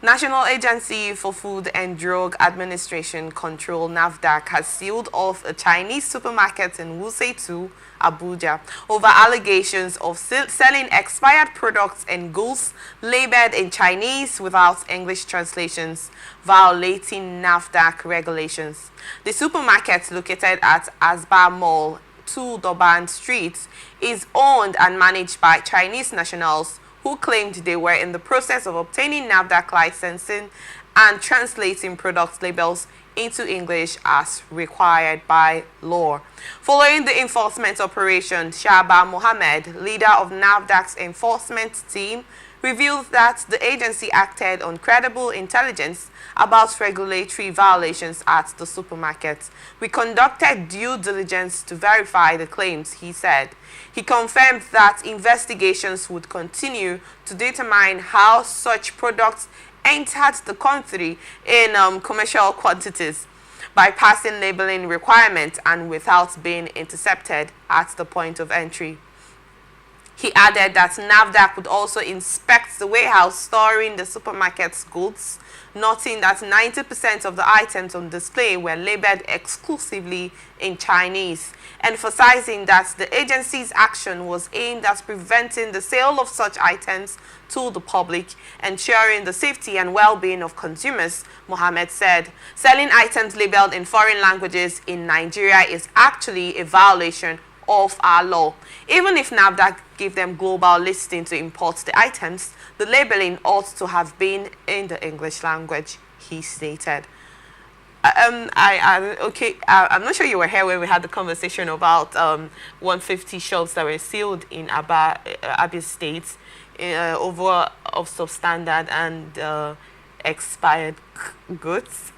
National Agency for Food and Drug Administration Control (Nafdac) has sealed off a Chinese supermarket in Wuse 2, Abuja, over allegations of selling expired products and goods labeled in Chinese without English translations, violating Nafdac regulations. The supermarket, located at Asba Mall, 2 Durban Street, is owned and managed by Chinese nationals who claimed they were in the process of obtaining Nafdac licensing and translating product labels into English as required by law. Following the enforcement operation, Shaba Mohammed, leader of Nafdac's enforcement team, revealed that the agency acted on credible intelligence about regulatory violations at the supermarket. We conducted due diligence to verify the claims, he said. He confirmed that investigations would continue to determine how such products entered the country in commercial quantities, bypassing labeling requirements and without being intercepted at the point of entry. He added that Nafdac would also inspect the warehouse storing the supermarket's goods, noting that 90% of the items on display were labeled exclusively in Chinese, emphasizing that the agency's action was aimed at preventing the sale of such items to the public, ensuring the safety and well-being of consumers. Mohammed said, selling items labeled in foreign languages in Nigeria is actually a violation of our law. Even if Nafdac gave them global listing to import the items, the labeling ought to have been in the English language, he stated. I'm not sure you were here when we had the conversation about 150 shops that were sealed in Abia State over of substandard and expired goods,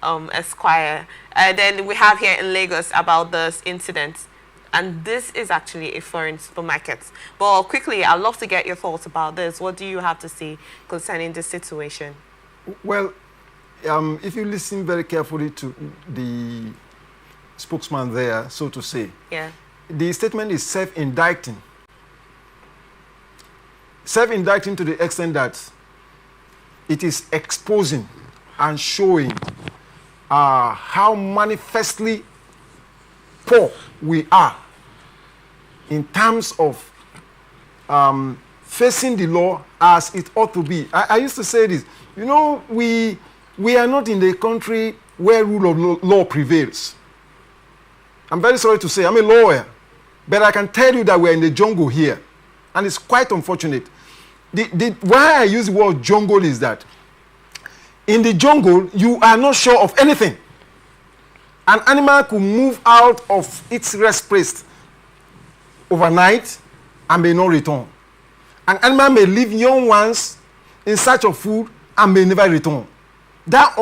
Esquire. Then we have here in Lagos about this incident. And this is actually a foreign supermarket. But quickly, I'd love to get your thoughts about this. What do you have to say concerning this situation? Well, if you listen very carefully to the spokesman there, so to say, yeah, the statement is self-indicting. Self-indicting to the extent that it is exposing and showing how manifestly poor we are in terms of facing the law as it ought to be. I used to say this, you know, we are not in the country where rule of law prevails. I'm very sorry to say, I'm a lawyer, but I can tell you that we're in the jungle here, and it's quite unfortunate. Why I use the word jungle is that in the jungle, you are not sure of anything. An animal could move out of its rest place overnight and may not return. An animal may leave young ones in search of food and may never return. That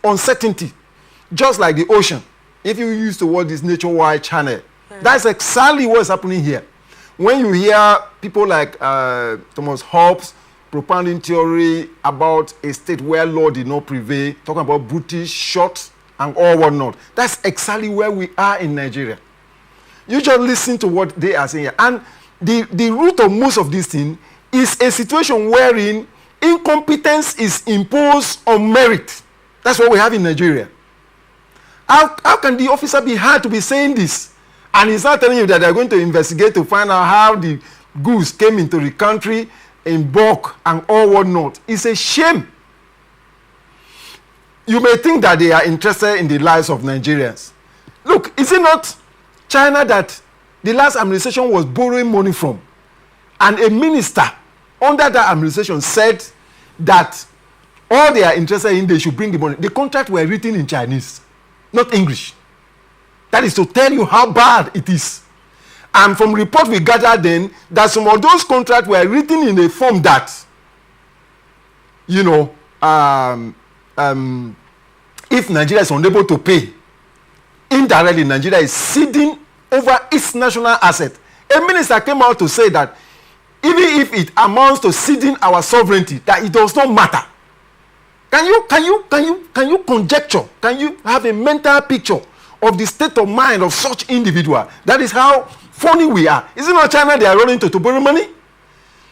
uncertainty, just like the ocean, if you use the word this nature-wide channel, that's exactly what's happening here. When you hear people like Thomas Hobbes propounding theory about a state where law did not prevail, talking about British shots and all whatnot, that's exactly where we are in Nigeria. You just listen to what they are saying here. And the root of most of this thing is a situation wherein incompetence is imposed on merit. That's what we have in Nigeria. How can the officer be hard to be saying this? And he's not telling you that they're going to investigate to find out how the goods came into the country in bulk and all whatnot. It's a shame. You may think that they are interested in the lives of Nigerians. Look, is it not China that the last administration was borrowing money from? And a minister under that administration said that all they are interested in, they should bring the money. The contract were written in Chinese, not English. That is to tell you how bad it is. And from reports we gathered then, that some of those contracts were written in a form that, you know, if Nigeria is unable to pay, indirectly Nigeria is ceding over its national asset. A minister came out to say that even if it amounts to ceding our sovereignty, that it does not matter. Can you conjecture? Can you have a mental picture of the state of mind of such individual? That is how funny we are. Is it not China they are running to borrow money?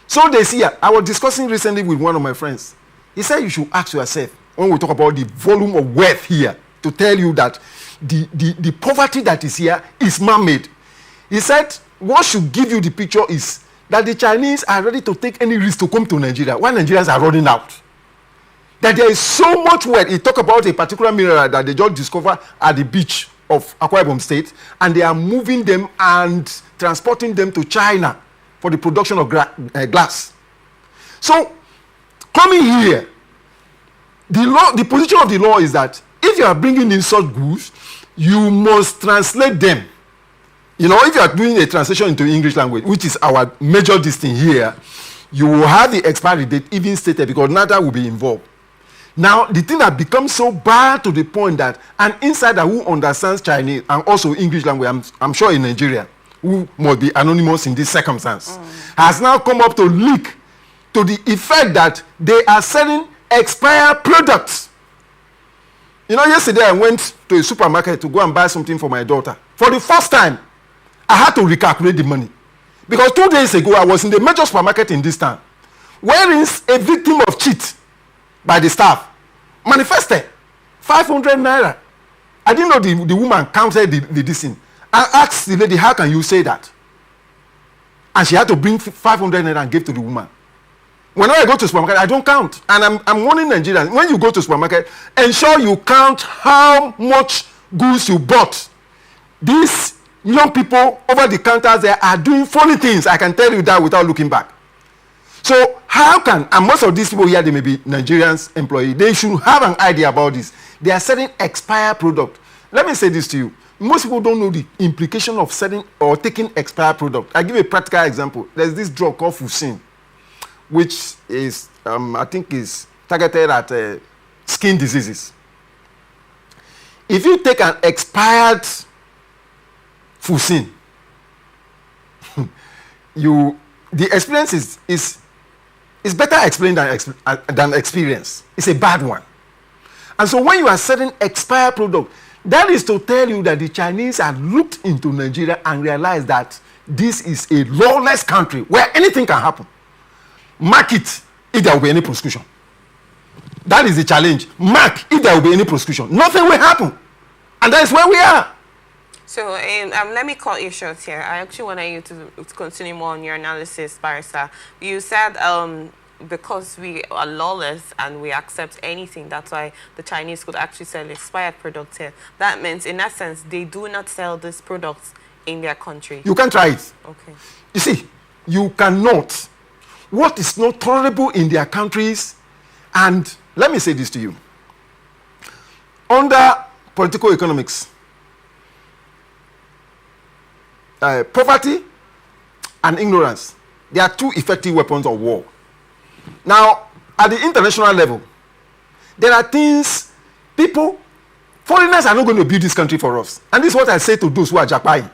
So they see. I was discussing recently with one of my friends. He said you should ask yourself, when we talk about the volume of wealth here, to tell you that the poverty that is here is man-made. He said what should give you the picture is that the Chinese are ready to take any risk to come to Nigeria while Nigerians are running out. That there is so much wealth. He talked about a particular mineral that they just discovered at the beach of Akwa Ibom State, and they are moving them and transporting them to China for the production of glass. So, coming here, the position of the law is that if you are bringing in such goods, you must translate them. You know, if you are doing a translation into English language, which is our major distinction here, you will have the expiry date even stated because NAFDAC will be involved. Now, the thing that becomes so bad to the point that an insider who understands Chinese and also English language, I'm sure in Nigeria, who must be anonymous in this circumstance, has now come up to leak to the effect that they are selling expired products. You know, yesterday I went to a supermarket to go and buy something for my daughter. For the first time, I had to recalculate the money. Because 2 days ago, I was in the major supermarket in this town, wherein a victim of cheat by the staff manifested 500 naira. I didn't know the woman counted the this thing. I asked the lady, how can you say that? And she had to bring 500 naira and give to the woman. Whenever I go to supermarket, I don't count. And I'm warning Nigerians, when you go to supermarket, ensure you count how much goods you bought. These young people over the counters there are doing funny things. I can tell you that without looking back. So how can, and most of these people here, they may be Nigerians employees, they should have an idea about this. They are selling expired product. Let me say this to you. Most people don't know the implication of selling or taking expired product. I give a practical example. There's this drug called Wuse, which is, I think is targeted at skin diseases. If you take an expired Wuse, the experience is better explained than experience. It's a bad one. And so when you are selling expired product, that is to tell you that the Chinese have looked into Nigeria and realized that this is a lawless country where anything can happen. Mark it if there will be any prosecution. That is the challenge. Mark if there will be any prosecution. Nothing will happen. And that is where we are. So let me cut you short here. I actually want you to continue more on your analysis, Barrister. You said because we are lawless and we accept anything, that's why the Chinese could actually sell expired products here. That means, in essence, they do not sell these products in their country. You can try it. Okay. You see, you cannot. What is not tolerable in their countries, and let me say this to you. Under political economics, poverty and ignorance, they are two effective weapons of war. Now, at the international level, there are things, foreigners are not going to build this country for us. And this is what I say to those who are jackpying.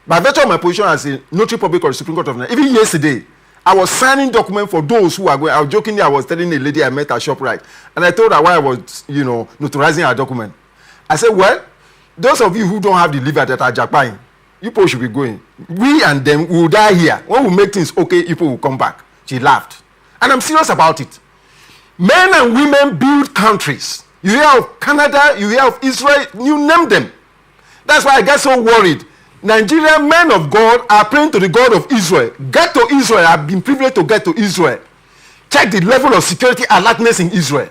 By virtue of my position as a notary public or Supreme Court of Nigeria, even yesterday, I was signing documents for those who are going. I was jokingly, I was telling a lady I met at ShopRite, and I told her why I was, notarizing her document. I said, well, those of you who don't have the liver that are jackpying, you people should be going. We and them will die here. When we make things okay, people will come back. She laughed. And I'm serious about it. Men and women build countries. You hear of Canada, you hear of Israel, you name them. That's why I get so worried. Nigerian men of God are praying to the God of Israel. Get to Israel. I've been privileged to get to Israel. Check the level of security alertness in Israel.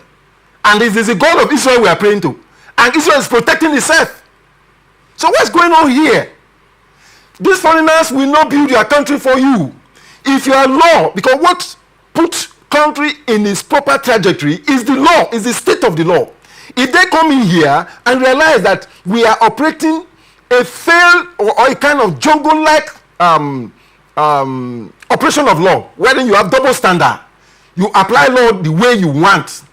And it is the God of Israel we are praying to. And Israel is protecting itself. So what's going on here? These foreigners will not build your country for you. If you are law, because what puts country in its proper trajectory is the law, is the state of the law. If they come in here and realize that we are operating a failed or a kind of jungle-like operation of law, wherein you have double standard, you apply law the way you want.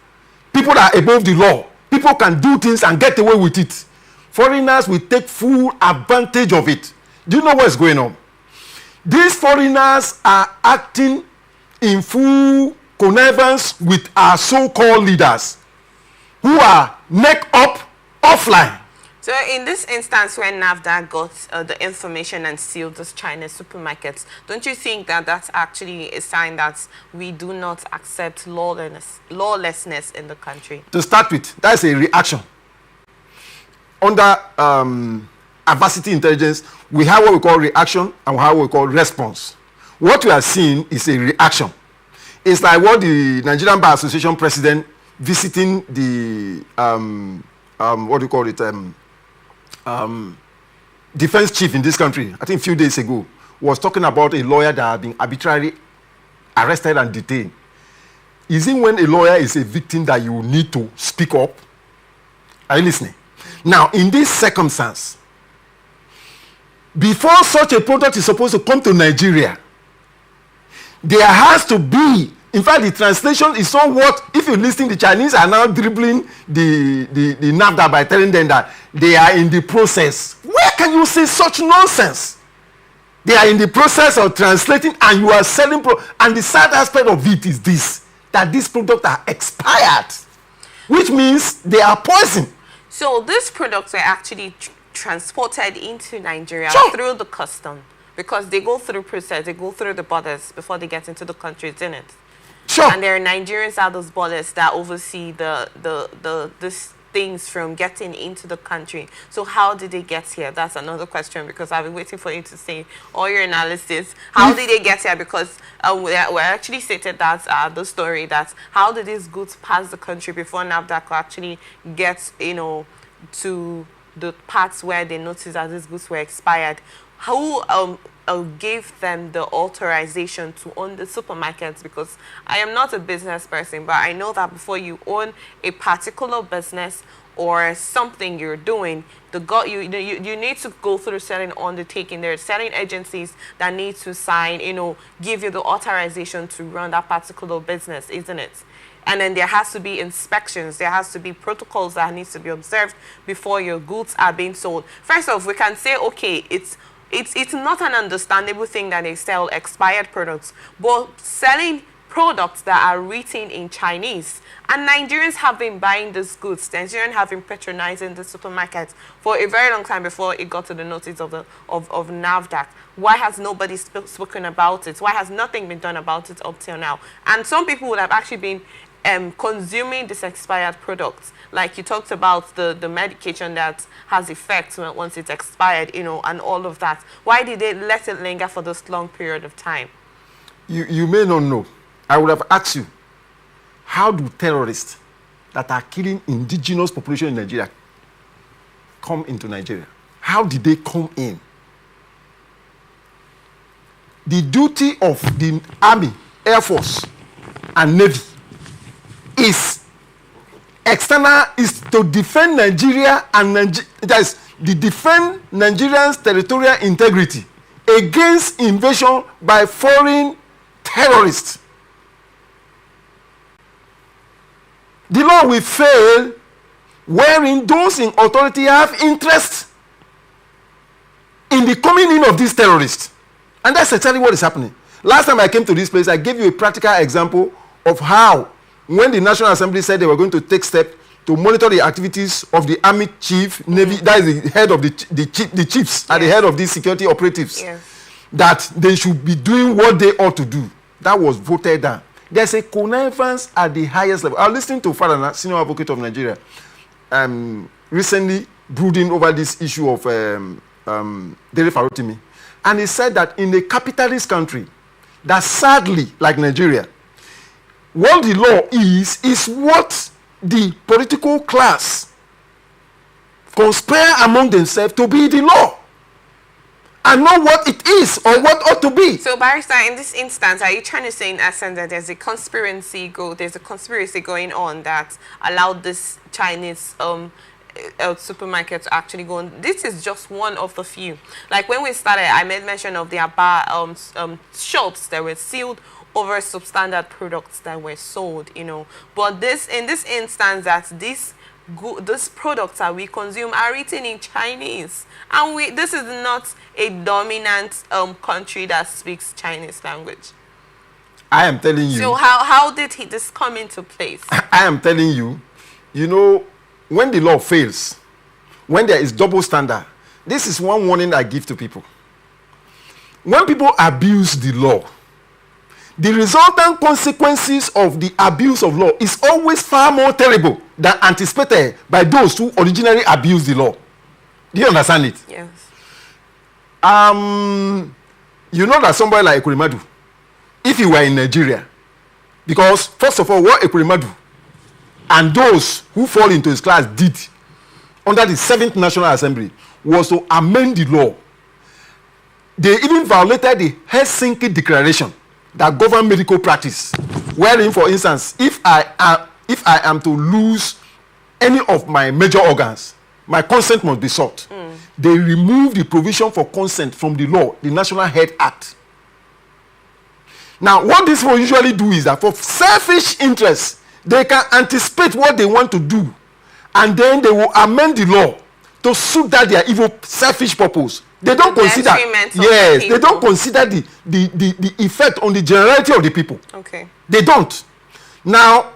People are above the law. People can do things and get away with it. Foreigners will take full advantage of it. Do you know what's going on? These foreigners are acting in full connivance with our so-called leaders who are neck up offline. So in this instance when Nafdac got the information and sealed this Chinese supermarkets, don't you think that that's actually a sign that we do not accept lawlessness in the country? To start with, that's a reaction. Under adversity intelligence, we have what we call reaction and we have what we call response. What we are seeing is a reaction. It's like what the Nigerian Bar Association president visiting the what do you call it? Defense chief in this country, I think a few days ago, was talking about a lawyer that had been arbitrarily arrested and detained. Is it when a lawyer is a victim that you need to speak up? Are you listening? Now, in this circumstance, before such a product is supposed to come to Nigeria, there has to be, in fact, the translation is somewhat, if you listen, the Chinese are now dribbling the Nafdac by telling them that they are in the process. Where can you say such nonsense? They are in the process of translating and you are selling, and the sad aspect of it is this, that these products are expired, which means they are poison. So these products are actually transported into Nigeria through the custom, because they go through process, they go through the borders before they get into the country, isn't it? Sure. And there are Nigerians at those borders that oversee these things from getting into the country. So how did they get here? That's another question, because I've been waiting for you to say all your analysis. How did they get here? Because we're actually stated that the story that how did these goods pass the country before Nafdac could actually get, to the parts where they noticed that these goods were expired. Who gave them the authorization to own the supermarkets? Because I am not a business person, but I know that before you own a particular business or something you're doing, you need to go through certain undertaking. There are certain agencies that need to sign, give you the authorization to run that particular business, isn't it? And then there has to be inspections. There has to be protocols that needs to be observed before your goods are being sold. First off, we can say, okay, it's not an understandable thing that they sell expired products, but selling products that are written in Chinese. And Nigerians have been buying these goods. Nigerians have been patronizing the supermarkets for a very long time before it got to the notice of Nafdac. Why has nobody spoken about it? Why has nothing been done about it up till now? And some people would have actually been consuming these expired products. Like you talked about the medication that has effects once it's expired, and all of that. Why did they let it linger for this long period of time? You may not know. I would have asked you, how do terrorists that are killing indigenous population in Nigeria come into Nigeria? How did they come in? The duty of the Army, Air Force, and Navy is to defend Nigeria and defend Nigerians' territorial integrity against invasion by foreign terrorists. The law will fail wherein those in authority have interest in the coming in of these terrorists. And that's exactly what is happening. Last time I came to this place, I gave you a practical example of how, when the National Assembly said they were going to take steps to monitor the activities of the Army Chief, Navy, that is the head of the chiefs, at the head of these security operatives, that they should be doing what they ought to do. That was voted down. There's a connivance at the highest level. I was listening to Father, Senior Advocate of Nigeria, recently brooding over this issue of Dele Farotimi. And he said that in a capitalist country, that sadly, like Nigeria, what the law is what the political class conspire among themselves to be the law, and not what it is or what ought to be. So, Barrister, in this instance, are you trying to say in essence that there's a conspiracy going on that allowed this Chinese supermarket to actually go on? This is just one of the few. Like when we started, I made mention of the Abuja shops that were sealed over substandard products that were sold, But in this instance, that these products that we consume are written in Chinese, and this is not a dominant country that speaks Chinese language. I am telling you. So how did this come into place? I am telling you, when the law fails, when there is double standard, this is one warning I give to people. When people abuse the law, the resultant consequences of the abuse of law is always far more terrible than anticipated by those who originally abused the law. Do you understand it? Yes. You know that somebody like Ekweremadu, if he were in Nigeria, because first of all, what Ekweremadu and those who fall into his class did under the 7th National Assembly was to amend the law. They even violated the Helsinki Declaration that govern medical practice, wherein, for instance, if I am to lose any of my major organs, my consent must be sought. They remove the provision for consent from the law, the National Health Act. Now, what this will usually do is that for selfish interests, they can anticipate what they want to do, and then they will amend the law to suit that their evil, selfish purpose. They don't consider, yes, they don't consider the effect on the generality of the people. Okay. They don't. Now,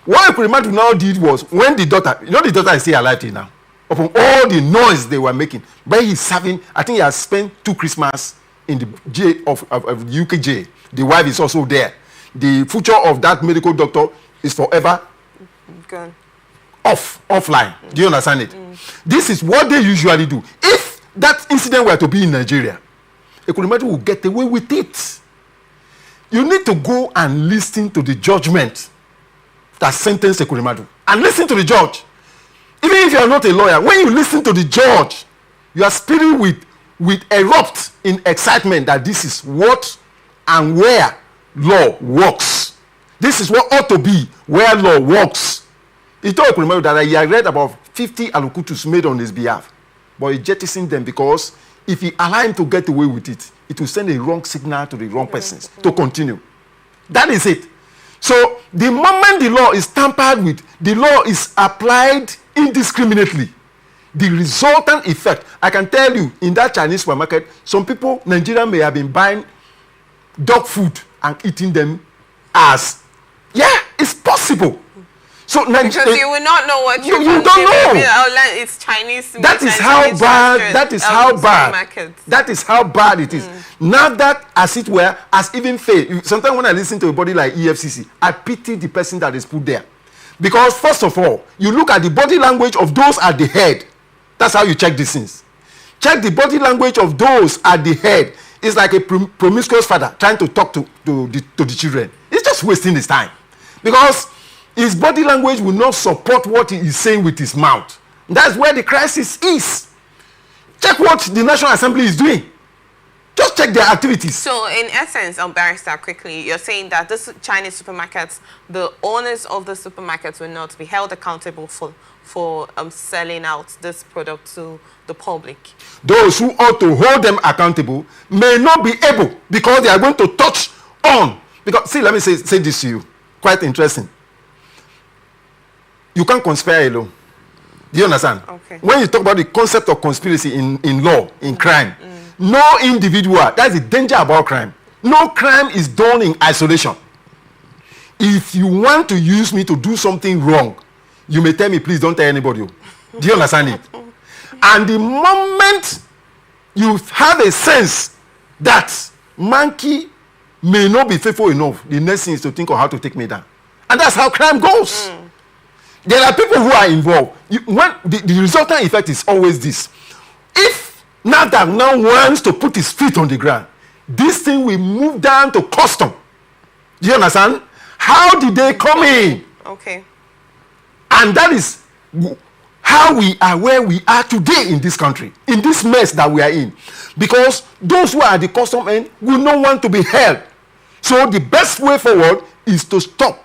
what Ekweremadu now did was, when the daughter, you know the daughter is still alive till now, upon all the noise they were making, but he's serving, I think he has spent 2 Christmas in the jail of UK jail. The wife is also there. The future of that medical doctor is forever Gone. offline. Do you understand it? This is what they usually do. If that incident were to be in Nigeria, Ekweremadu will get away with it. You need to go and listen to the judgment that sentenced Ekweremadu, and listen to the judge. Even if you are not a lawyer, when you listen to the judge, you are speaking with erupt in excitement that this is what and where law works. This is what ought to be where law works. He told Ekweremadu that he had read about 50 alokutus made on his behalf, but he jettisoned them because if he allowed him to get away with it, it will send a wrong signal to the wrong persons to continue. That is it. So the moment the law is tampered with, the law is applied indiscriminately. The resultant effect, I can tell you, in that Chinese supermarket, some people, Nigeria, may have been buying dog food and eating them as, yeah, it's possible. So because you will not know what you don't know. It's Chinese. That is how bad. That is how bad. That is how bad it is. Now that, as it were, has even failed. Sometimes when I listen to a body like EFCC, I pity the person that is put there, because first of all, you look at the body language of those at the head. That's how you check these things. Check the body language of those at the head. It's like a promiscuous father trying to talk to the children. It's just wasting his time, because his body language will not support what he is saying with his mouth. That's where the crisis is. Check what the National Assembly is doing. Just check their activities. So, in essence, Barrister, quickly, you're saying that this Chinese supermarkets, the owners of the supermarkets will not be held accountable for selling out this product to the public. Those who ought to hold them accountable may not be able, because they are going to touch on. Because, see, let me say this to you. Quite interesting. You can't conspire alone. Do you understand? Okay. When you talk about the concept of conspiracy in law, in crime, no individual, that's the danger about crime. No crime is done in isolation. If you want to use me to do something wrong, you may tell me, please don't tell anybody. Do you understand it? And the moment you have a sense that monkey may not be faithful enough, the next thing is to think of how to take me down. And that's how crime goes. There are people who are involved. When the resultant effect is always this. If Nafdac now wants to put his feet on the ground, this thing will move down to custom. Do you understand? How did they come in? Okay. And that is how we are where we are today in this country, in this mess that we are in. Because those who are at the custom end will not want to be held. So the best way forward is to stop,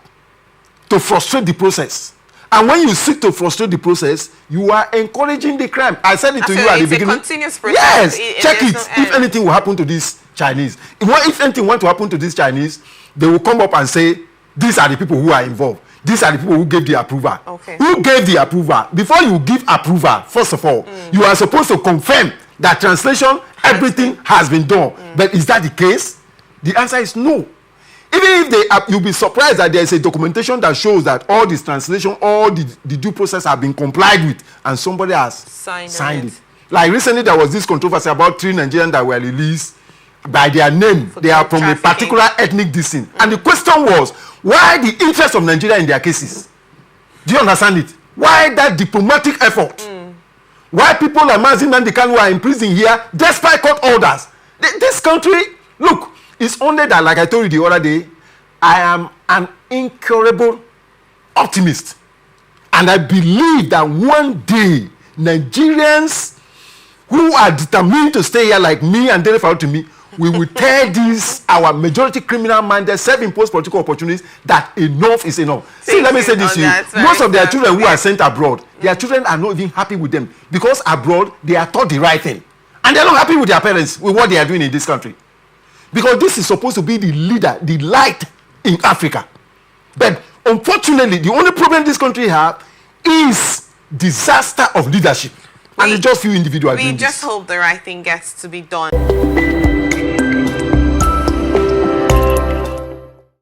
to frustrate the process. And when you seek to frustrate the process, you are encouraging the crime. I said it to you at the beginning. It's a continuous process. Yes, check it. If anything will happen to these Chinese, if anything want to happen to these Chinese, they will come up and say, these are the people who are involved. These are the people who gave the approval. Okay. Who gave the approval? Before you give approval, first of all, you are supposed to confirm that translation, everything has been done. But is that the case? The answer is no. Even if they, you'll be surprised that there is a documentation that shows that all this translation, all the due process have been complied with, and somebody has signed it. Like recently, there was this controversy about 3 Nigerians that were released by their name. They are from a particular ethnic distinct. And the question was, why the interest of Nigeria in their cases? Do you understand it? Why that diplomatic effort? Why people like Mazin Nandikanu are in prison here despite court orders? This country, look, it's only that, like I told you the other day, I am an incurable optimist. And I believe that one day, Nigerians who are determined to stay here like me and Dele to me, we will tell these, our majority criminal-minded, self-imposed political opportunities that enough is enough. See, let me say this to you. Most of their children who are sent abroad, their children are not even happy with them because abroad, they are taught the right thing. And they're not happy with their parents, with what they are doing in this country. Because this is supposed to be the leader, the light in Africa. But unfortunately, the only problem this country has is disaster of leadership. And it's just few individuals doing this. We just hope the right thing gets to be done.